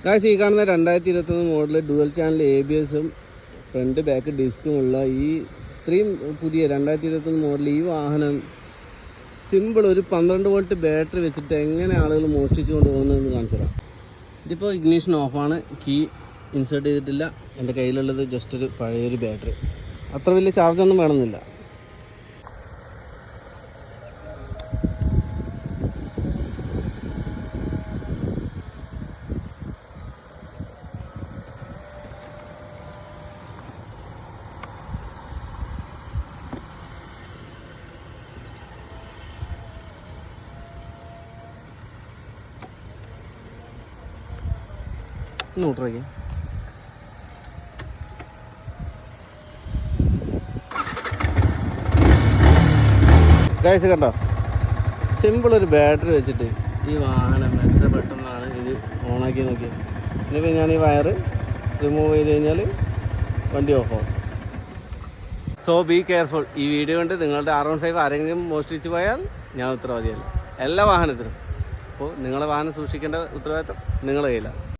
കാശ് ഈ കാണുന്ന 2021 മോഡൽ ഡുവൽ ചാനൽ ABS-ഉം ഫ്രണ്ട് ബാക്ക് ഡിസ്കുമുള്ള ഈ ഇത്രയും പുതിയ 2021 മോഡൽ ഈ വാഹനം സിമ്പിൾ ഒരു 12 വോൾട്ട് ബാറ്ററി വെച്ചിട്ട് എങ്ങനെ ആളുകൾ മോഷ്ടിച്ചു കൊണ്ടുപോകുന്നതെന്ന് കാണിച്ചു തരാം. ഇതിപ്പോൾ ഇഗ്നിഷൻ ഓഫാണ്, കീ ഇൻസേർട്ട് ചെയ്തിട്ടില്ല. എൻ്റെ കയ്യിലുള്ളത് ജസ്റ്റ് ഒരു പഴയൊരു ബാറ്ററി, അത്ര വലിയ ചാർജൊന്നും വേണമെന്നില്ല. നോട്ടറയ്ക്ക് ഗൈസ് കണ്ടോ, സിമ്പിൾ ഒരു ബാറ്ററി വെച്ചിട്ട് ഈ വാഹനം എത്ര പെട്ടെന്നാണ് ഇത് ഓണാക്കി നോക്കിയത്. ഇനിയിപ്പോൾ ഞാൻ ഈ വയറ് റിമൂവ് ചെയ്ത് കഴിഞ്ഞാൽ വണ്ടി ഓഫാവും. So be careful. ഈ വീഡിയോ കൊണ്ട് നിങ്ങളുടെ R15 ആരെങ്കിലും മോഷ്ടിച്ച് പോയാൽ ഞാൻ ഉത്തരവാദിയല്ല, എല്ലാ വാഹനത്തിനും. അപ്പോൾ നിങ്ങളുടെ വാഹനം സൂക്ഷിക്കേണ്ട ഉത്തരവാദിത്തം നിങ്ങളുടെ കയ്യിലാണ്.